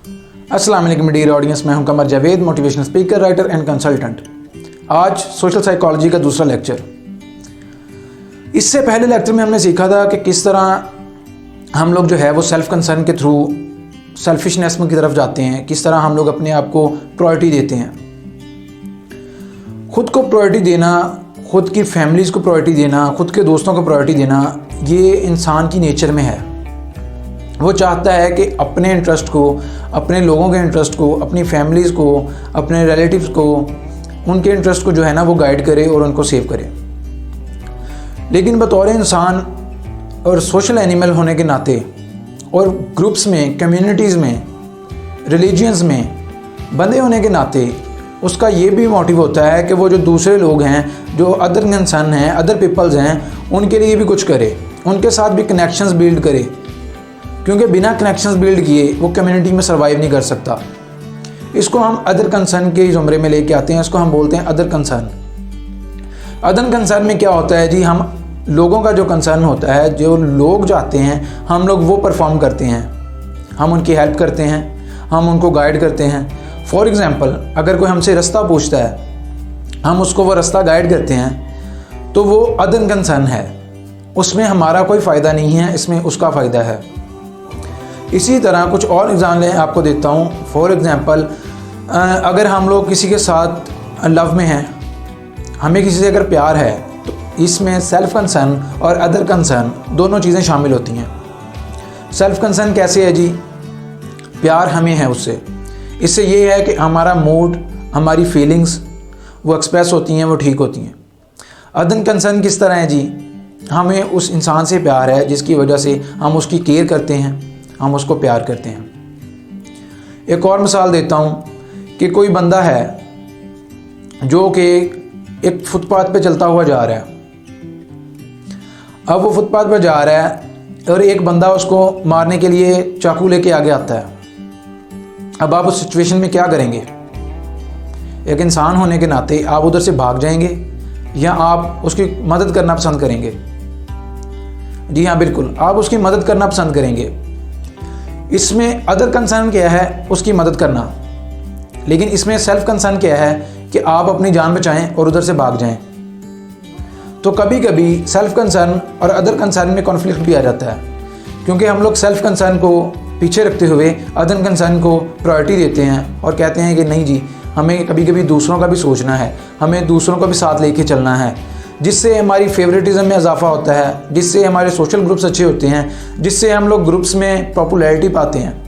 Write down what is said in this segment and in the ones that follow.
अस्सलाम वालेकुम dear audience, मैं हूं Qamar Javed, motivational speaker, writer and consultant. आज सोशल साइकोलॉजी का दूसरा लेक्चर। इससे पहले लेक्चर में हमने सीखा था कि किस तरह हम लोग जो है वो सेल्फ कंसर्न के थ्रू सेल्फिशनेस की तरफ जाते हैं, किस तरह हम लोग अपने आप को प्रायोरिटी देते हैं। खुद को प्रायोरिटी देना, खुद की फैमिलीज़ को प्रायोरिटी देना, खुद के दोस्तों को प्रायोरिटी देना, ये इंसान की नेचर में है। वो चाहता है कि अपने इंटरेस्ट को, अपने लोगों के इंटरेस्ट को, अपनी फैमिलीज़ को, अपने रिलेटिव्स को, उनके इंटरेस्ट को जो है ना वो गाइड करे और उनको सेव करे। लेकिन बतौर इंसान और सोशल एनिमल होने के नाते और ग्रुप्स में, कम्युनिटीज़ में, रिलीजियंस में बंधे होने के नाते उसका ये भी मोटिव होता है कि वो जो दूसरे लोग हैं, जो अदर इंसान हैं, अदर पीपल्स हैं, उनके लिए भी कुछ करे, उनके साथ भी कनेक्शंस बिल्ड करे, क्योंकि बिना कनेक्शंस बिल्ड किए वो कम्युनिटी में सर्वाइव नहीं कर सकता। इसको हम अदर कंसर्न के ज़ुमरे में लेके आते हैं। इसको हम बोलते हैं अदर कंसर्न। अदर कंसर्न में क्या होता है जी, हम लोगों का जो कंसर्न होता है, जो लोग चाहते हैं हम लोग वो परफॉर्म करते हैं, हम उनकी हेल्प करते हैं, हम उनको गाइड करते हैं। फॉर एग्ज़ाम्पल, अगर कोई हमसे रास्ता पूछता है, हम उसको वो रास्ता गाइड करते हैं, तो वो अदर कंसर्न है। उसमें हमारा कोई फ़ायदा नहीं है, इसमें उसका फ़ायदा है। इसी तरह कुछ और एग्जाम्पल आपको देता हूँ। फॉर एग्ज़ाम्पल, अगर हम लोग किसी के साथ लव में हैं, हमें किसी से अगर प्यार है, तो इसमें सेल्फ कंसर्न और अदर कंसर्न दोनों चीज़ें शामिल होती हैं। सेल्फ कंसर्न कैसे है जी? प्यार हमें है उससे, इससे ये है कि हमारा मूड, हमारी फीलिंग्स वो एक्सप्रेस होती हैं, वो ठीक होती हैं। अदर कंसर्न किस तरह है जी? हमें उस इंसान से प्यार है जिसकी वजह से हम उसकी केयर करते हैं, हम उसको प्यार करते हैं। एक और मिसाल देता हूँ कि कोई बंदा है जो कि एक फुटपाथ पे चलता हुआ जा रहा है। अब वो फुटपाथ पर जा रहा है और एक बंदा उसको मारने के लिए चाकू लेके आगे आता है। अब आप उस सिचुएशन में क्या करेंगे? एक इंसान होने के नाते आप उधर से भाग जाएंगे या आप उसकी मदद करना पसंद करेंगे? जी हाँ, बिल्कुल, आप उसकी मदद करना पसंद करेंगे। इसमें अदर कंसर्न क्या है? उसकी मदद करना। लेकिन इसमें सेल्फ कंसर्न क्या है कि आप अपनी जान बचाएं और उधर से भाग जाएं। तो कभी कभी सेल्फ कंसर्न और अदर कंसर्न में कॉन्फ्लिक्ट भी आ जाता है, क्योंकि हम लोग सेल्फ कंसर्न को पीछे रखते हुए अदर कंसर्न को प्रायोरिटी देते हैं और कहते हैं कि नहीं जी, हमें कभी कभी दूसरों का भी सोचना है, हमें दूसरों को भी साथ लेके चलना है, जिससे हमारी फेवरेटिज़म में इजाफा होता है, जिससे हमारे सोशल ग्रुप्स अच्छे होते हैं, जिससे हम लोग ग्रुप्स में पॉपुलैरिटी पाते हैं।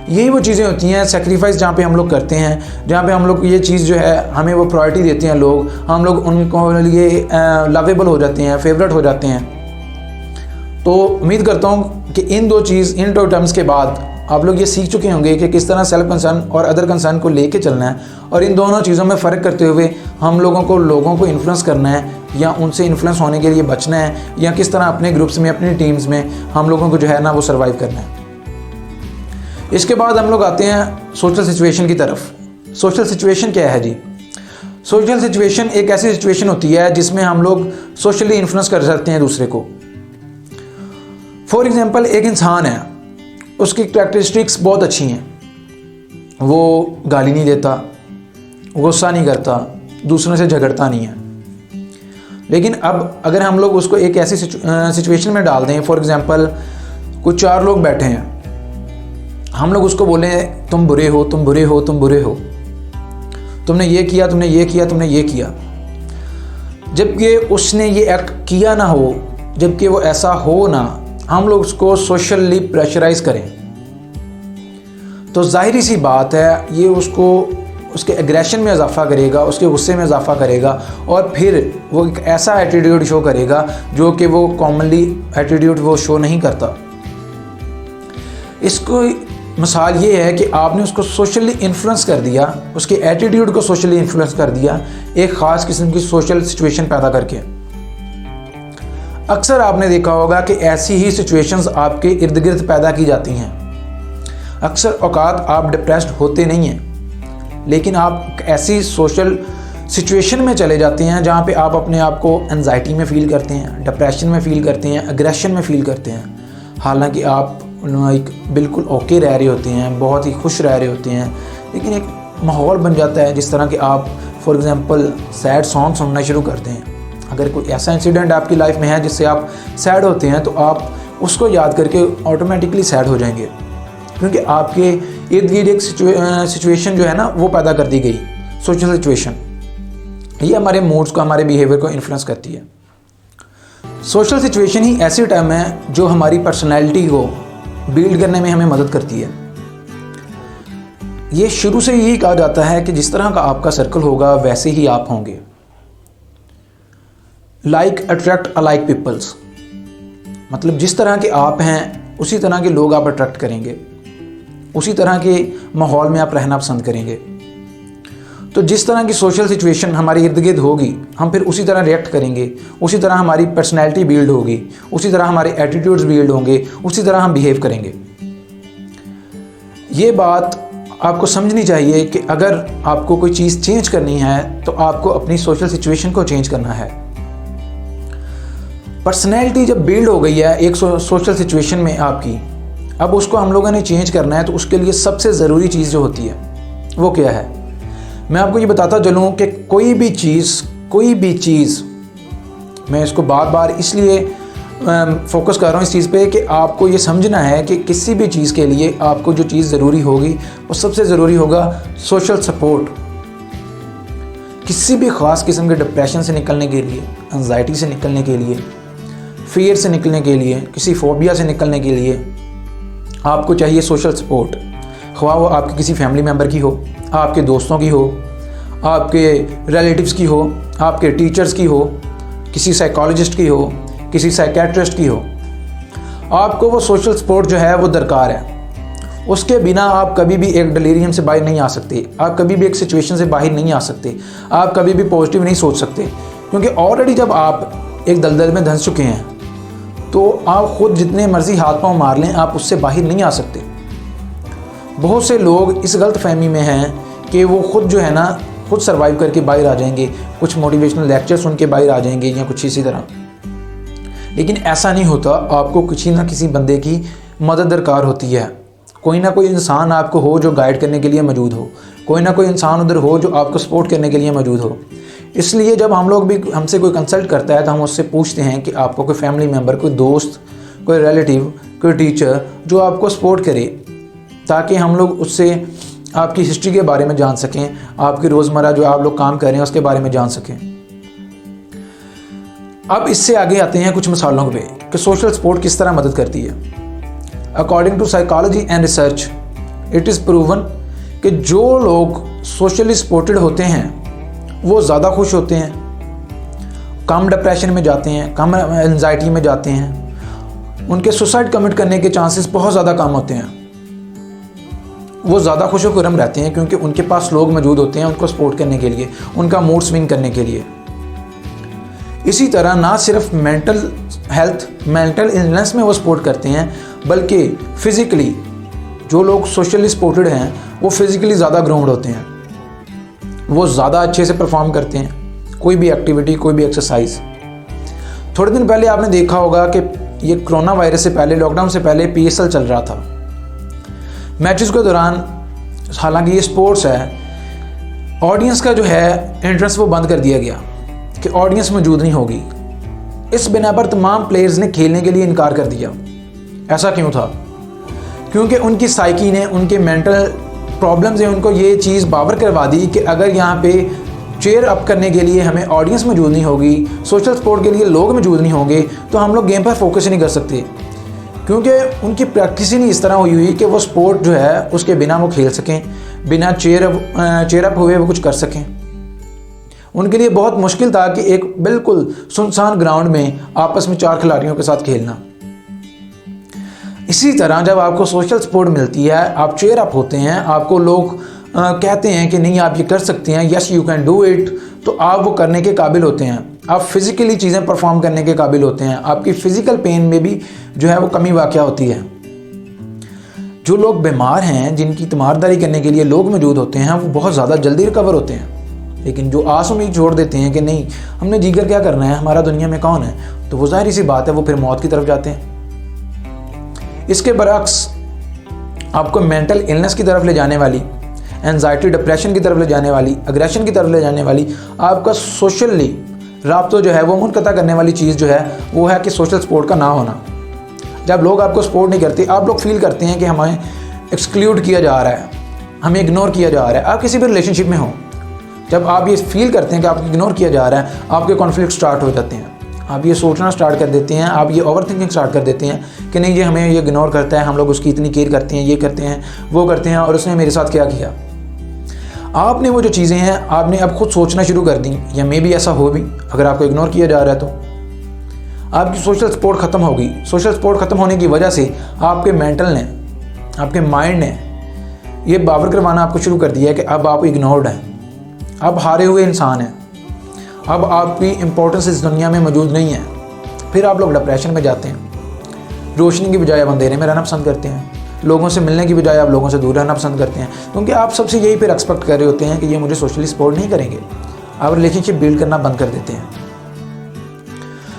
यही वो चीज़ें होती हैं, सेक्रीफाइस जहाँ पे हम लोग करते हैं, जहाँ पे हम लोग ये चीज़ जो है हमें वो प्रायोरिटी देते हैं लोग, हम लोग उनको लिए लवेबल हो जाते हैं, फेवरेट हो जाते हैं। तो उम्मीद करता हूँ कि इन दो टर्म्स के बाद आप लोग ये सीख चुके होंगे कि किस तरह सेल्फ कंसर्न और अदर कंसर्न को लेके चलना है, और इन दोनों चीज़ों में फ़र्क करते हुए हम लोगों को इन्फ्लुएंस करना है या उनसे इन्फ्लुएंस होने के लिए बचना है, या किस तरह अपने ग्रुप्स में, अपनी टीम्स में हम लोगों को जो है ना वो सर्वाइव करना है। इसके बाद हम लोग आते हैं सोशल सिचुएशन की तरफ। सोशल सिचुएशन क्या है जी? सोशल सिचुएशन एक ऐसी सिचुएशन होती है जिसमें हम लोग सोशली इन्फ्लुएंस कर सकते हैं दूसरे को। फॉर एग्जाम्पल, एक इंसान है, उसकी कैरेक्टरिस्टिक्स बहुत अच्छी हैं, वो गाली नहीं देता, गुस्सा नहीं करता, दूसरों से झगड़ता नहीं है। लेकिन अब अगर हम लोग उसको एक ऐसी सिचुएशन में डाल दें, फॉर एग्जांपल कुछ 4 लोग बैठे हैं, हम लोग उसको बोलें तुम बुरे हो, तुम बुरे हो, तुम बुरे हो, तुमने ये किया, तुमने ये किया, तुमने ये किया, जबकि उसने ये एक्ट किया ना हो, जबकि वो ऐसा हो ना, हम लोग उसको सोशली प्रेशराइज करें, तो जाहिर सी बात है ये उसको उसके एग्रेशन में इजाफा करेगा, उसके गुस्से में इजाफा करेगा, और फिर वो एक ऐसा एटीट्यूड शो करेगा जो कि वो कॉमनली एटीट्यूड वो शो नहीं करता। इसको मिसाल ये है कि आपने उसको सोशली इन्फ्लुएंस कर दिया, उसके एटीट्यूड को सोशली इन्फ्लुएंस कर दिया, एक ख़ास किस्म की सोशल सिचुएशन पैदा करके। अक्सर आपने देखा होगा कि ऐसी ही सिचुएशंस आपके इर्द गिर्द पैदा की जाती हैं। अक्सर औकात आप डिप्रेस्ड होते नहीं हैं, लेकिन आप ऐसी सोशल सिचुएशन में चले जाते हैं जहाँ पे आप अपने आप को एंजाइटी में फ़ील करते हैं, डिप्रेशन में फ़ील करते हैं, एग्रेशन में फ़ील करते हैं, हालांकि आप लाइक बिल्कुल ओके रह रहे होते हैं, बहुत ही खुश रह रहे होते हैं, लेकिन एक माहौल बन जाता है जिस तरह कि आप फॉर एग्ज़ाम्पल सैड सॉन्ग सुनना शुरू करते हैं। अगर कोई ऐसा इंसिडेंट आपकी लाइफ में है जिससे आप सैड होते हैं तो आप उसको याद करके ऑटोमेटिकली सैड हो जाएंगे, क्योंकि आपके इर्द गिर्द एक सिचुएशन जो है ना वो पैदा कर दी गई, सोशल सिचुएशन। ये हमारे मूड्स को, हमारे बिहेवियर को इन्फ्लुएंस करती है। सोशल सिचुएशन ही ऐसी टर्म है जो हमारी पर्सनैलिटी को बिल्ड करने में हमें मदद करती है। ये शुरू से यही कहा जाता है कि जिस तरह का आपका सर्कल होगा वैसे ही आप होंगे। लाइक अट्रैक्ट अलाइक पीपल्स, मतलब जिस तरह के आप हैं उसी तरह के लोग आप अट्रैक्ट करेंगे, उसी तरह के माहौल में आप रहना पसंद करेंगे। तो जिस तरह की सोशल सिचुएशन हमारे इर्द गिर्द होगी हम फिर उसी तरह रिएक्ट करेंगे, उसी तरह हमारी पर्सनैलिटी बिल्ड होगी, उसी तरह हमारे एटीट्यूड्स बिल्ड होंगे, उसी तरह हम बिहेव करेंगे। ये बात आपको समझनी चाहिए कि अगर आपको कोई चीज़ चेंज करनी है तो आपको अपनी सोशल सिचुएशन को चेंज करना है। पर्सनैलिटी जब बिल्ड हो गई है एक सोशल सिचुएशन में आपकी, अब उसको हम लोगों ने चेंज करना है, तो उसके लिए सबसे ज़रूरी चीज़ जो होती है वो क्या है? मैं आपको ये बताता चलूँ कि कोई भी चीज़ मैं इसको बार बार इसलिए फोकस कर रहा हूँ इस चीज़ पे कि आपको ये समझना है कि किसी भी चीज़ के लिए आपको जो चीज़ ज़रूरी होगी वो सबसे ज़रूरी होगा सोशल सपोर्ट। किसी भी ख़ास किस्म के डिप्रेशन से निकलने के लिए, एंजाइटी से निकलने के लिए, फियर से निकलने के लिए, किसी फोबिया से निकलने के लिए आपको चाहिए सोशल सपोर्ट। ख्वाह वो आपके किसी फैमिली मेम्बर की हो, आपके दोस्तों की हो, आपके रिलेटिव्स की हो, आपके टीचर्स की हो, किसी साइकोलॉजिस्ट की हो, किसी साइकेट्रिस्ट की हो। आपको वो सोशल सपोर्ट जो है वो दरकार है। उसके बिना आप कभी भी एक डिलीरियम से बाहर नहीं आ सकते, आप कभी भी एक सिचुएशन से बाहर नहीं आ सकते, आप कभी भी पॉजिटिव नहीं सोच सकते, क्योंकि ऑलरेडी जब आप एक दलदल में धंस चुके हैं तो आप खुद जितने मर्जी हाथ पांव मार लें आप उससे बाहर नहीं आ सकते। बहुत से लोग इस गलत फहमी में हैं कि वो खुद जो है ना खुद सर्वाइव करके बाहर आ जाएंगे, कुछ मोटिवेशनल लेक्चर सुन के बाहर आ जाएंगे या कुछ इसी तरह, लेकिन ऐसा नहीं होता। आपको किसी ना किसी बंदे की मदद दरकार होती है। कोई ना कोई इंसान आपको हो जो गाइड करने के लिए मौजूद हो, कोई ना कोई इंसान उधर हो जो आपको सपोर्ट करने के लिए मौजूद हो। इसलिए जब हम लोग भी हमसे कोई कंसल्ट करता है तो हम उससे पूछते हैं कि आपको कोई फैमिली मेम्बर, कोई दोस्त, कोई रिलेटिव, कोई टीचर जो आपको सपोर्ट करे, ताकि हम लोग उससे आपकी हिस्ट्री के बारे में जान सकें, आपकी रोज़मर्रा जो आप लोग काम कर रहे हैं उसके बारे में जान सकें। अब इससे आगे आते हैं कुछ मिसालों पे कि सोशल सपोर्ट किस तरह मदद करती है। According to psychology and research it is proven कि जो लोग सोशली सपोर्टेड होते हैं वो ज़्यादा खुश होते हैं, कम डिप्रेशन में जाते हैं, कम एंजाइटी में जाते हैं, उनके सुसाइड कमिट करने के चांसेस बहुत ज़्यादा कम होते हैं। वो ज़्यादा खुश खुरम रहते हैं क्योंकि उनके पास लोग मौजूद होते हैं उनको सपोर्ट करने के लिए, उनका मूड स्विंग करने के लिए। इसी तरह ना सिर्फ मेंटल हेल्थ, मेंटल इलनेस में वो सपोर्ट करते हैं, बल्कि फ़िज़िकली जो लोग सोशली सपोर्टेड हैं वो फिज़िकली ज़्यादा ग्राउंड होते हैं, वो ज़्यादा अच्छे से परफॉर्म करते हैं कोई भी एक्टिविटी, कोई भी एक्सरसाइज। थोड़े दिन पहले आपने देखा होगा कि ये कोरोना वायरस से पहले, लॉकडाउन से पहले PSL चल रहा था। मैचेस के दौरान, हालांकि ये स्पोर्ट्स है, ऑडियंस का जो है एंट्रेंस वो बंद कर दिया गया कि ऑडियंस मौजूद नहीं होगी। इस बिना पर तमाम प्लेयर्स ने खेलने के लिए इनकार कर दिया। ऐसा क्यों था? क्योंकि उनकी साइकी ने, उनके मेंटल प्रॉब्लम्स ने उनको ये चीज़ बावर करवा दी कि अगर यहाँ पे चेयर अप करने के लिए हमें ऑडियंस मौजूद नहीं होगी, सोशल सपोर्ट के लिए लोग मौजूद नहीं होंगे, तो हम लोग गेम पर फोकस ही नहीं कर सकते। क्योंकि उनकी प्रैक्टिस ही नहीं इस तरह हुई कि वो स्पोर्ट जो है उसके बिना वो खेल सकें, बिना चेयर अप हुए वो कुछ कर सकें। उनके लिए बहुत मुश्किल था कि एक बिल्कुल सुनसान ग्राउंड में आपस में 4 खिलाड़ियों के साथ खेलना। इसी तरह जब आपको सोशल सपोर्ट मिलती है, आप चेयर अप होते हैं, आपको लोग कहते हैं कि नहीं आप ये कर सकते हैं, yes you can do it, तो आप वो करने के काबिल होते हैं, आप फिज़िकली चीज़ें परफॉर्म करने के काबिल होते हैं, आपकी फ़िज़िकल पेन में भी जो है वो कमी वाक़या होती है। जो लोग बीमार हैं, जिनकी तीमारदारी करने के लिए लोग मौजूद होते हैं, वो बहुत ज़्यादा जल्दी रिकवर होते हैं। लेकिन जो आस उम्मीद छोड़ देते हैं कि नहीं हमने जीकर क्या करना है, हमारा दुनिया में कौन है, तो वो ज़ाहिर सी बात है वो फिर मौत की तरफ जाते हैं। इसके बरअक्स आपको मेंटल इलनेस की तरफ ले जाने वाली, एंजाइटी डिप्रेशन की तरफ ले जाने वाली, अग्रेशन की तरफ ले जाने वाली, आपका सोशली राब्ता जो है वो मुनक़ता करने वाली चीज़ जो है वो है कि सोशल सपोर्ट का ना होना। जब लोग आपको सपोर्ट नहीं करते, आप लोग फील करते हैं कि हमें एक्सक्लूड किया जा रहा है, हमें इग्नोर किया जा रहा है। आप किसी भी रिलेशनशिप में हो, जब आप ये फील करते हैं कि आपको इग्नोर किया जा रहा है, आपके कॉन्फ्लिक्ट स्टार्ट हो जाते हैं, आप ये सोचना स्टार्ट कर देते हैं, आप ये ओवर थिंकिंग स्टार्ट कर देते हैं कि नहीं ये हमें ये इग्नोर करता है, हम लोग उसकी इतनी केयर करते हैं, ये करते हैं, वो करते हैं, और उसने मेरे साथ क्या किया। आपने वो जो चीज़ें हैं आपने अब खुद सोचना शुरू कर दी, या मे भी ऐसा हो भी, अगर आपको इग्नोर किया जा रहा है तो आपकी सोशल सपोर्ट ख़त्म होगी। सोशल सपोर्ट ख़त्म होने की वजह से आपके मेंटल ने, आपके माइंड ने ये बावर करवाना आपको शुरू कर दिया है कि अब आप इग्नोर्ड हैं, अब हारे हुए इंसान हैं, अब आपकी इम्पोर्टेंस इस दुनिया में मौजूद नहीं है। फिर आप लोग डिप्रेशन में जाते हैं, रोशनी की बजाय आप अंधेरे में रहना पसंद करते हैं, लोगों से मिलने की बजाय आप लोगों से दूर रहना पसंद करते हैं, क्योंकि आप सबसे यही फिर एक्सपेक्ट कर रहे होते हैं कि ये मुझे सोशली सपोर्ट नहीं करेंगे। आप रिलेशनशिप बिल्ड करना बंद कर देते हैं।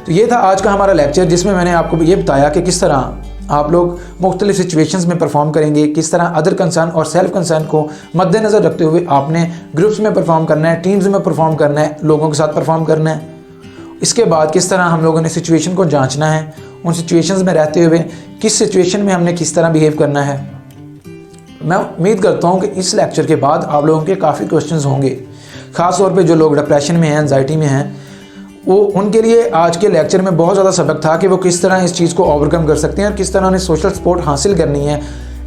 तो ये था आज का हमारा लेक्चर, जिसमें मैंने आपको ये बताया कि किस तरह आप लोग मुख्तलिफ सिचुएशंस में परफॉर्म करेंगे, किस तरह अदर कंसर्न और सेल्फ कंसर्न को मद्देनज़र रखते हुए आपने ग्रुप्स में परफॉर्म करना है, टीम्स में परफॉर्म करना है, लोगों के साथ परफॉर्म करना है। इसके बाद किस तरह हम लोगों ने सिचुएशन को जांचना है, उन सिचुएशंस में रहते हुए किस सिचुएशन में हमने किस तरह बिहेव करना है। मैं उम्मीद करता हूँ कि इस लेक्चर के बाद आप लोगों के काफ़ी क्वेश्चंस होंगे, ख़ास तौर पे जो लोग डिप्रेशन में हैं, एंजाइटी में हैं, वो उनके लिए आज के लेक्चर में बहुत ज़्यादा सबक था कि वो किस तरह इस चीज़ को ओवरकम कर सकते हैं और किस तरह उन्हें सोशल सपोर्ट हासिल करनी है।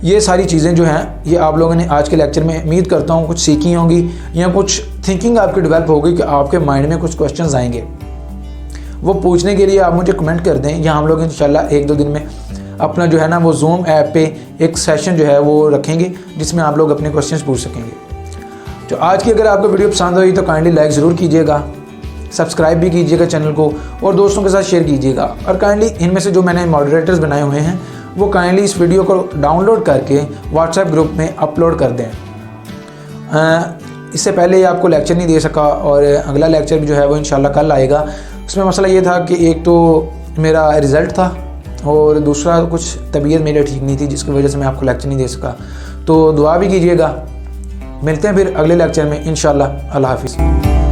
ये सारी चीज़ें जो हैं ये आप लोगों ने आज के लेक्चर में उम्मीद करता हूँ कुछ सीखी होंगी, या कुछ थिंकिंग आपकी डेवलप होगी कि आपके माइंड में कुछ क्वेश्चंस आएंगे। वो पूछने के लिए आप मुझे कमेंट कर दें, या हम लोग इंशाल्लाह 1-2 दिन में अपना जो है ना वो Zoom ऐप पे एक सेशन जो है वो रखेंगे, जिसमें आप लोग अपने क्वेश्चंस पूछ सकेंगे। तो आज की अगर आपको वीडियो पसंद आई तो काइंडली लाइक ज़रूर कीजिएगा, सब्सक्राइब भी कीजिएगा चैनल को, और दोस्तों के साथ शेयर कीजिएगा। और काइंडली इनमें से जो मैंने मॉडरेटर्स बनाए हुए हैं वो काइंडली इस वीडियो को डाउनलोड करके व्हाट्सएप ग्रुप में अपलोड कर दें। इससे पहले आपको लेक्चर नहीं दे सका, और अगला लेक्चर भी जो है वो इंशाल्लाह कल आएगा। उसमें मसला ये था कि एक तो मेरा रिज़ल्ट था, और दूसरा कुछ तबीयत मेरी ठीक नहीं थी, जिसकी वजह से मैं आपको लेक्चर नहीं दे सका। तो दुआ भी कीजिएगा। मिलते हैं फिर अगले लेक्चर में इंशाल्लाह। अल्लाह हाफिज़।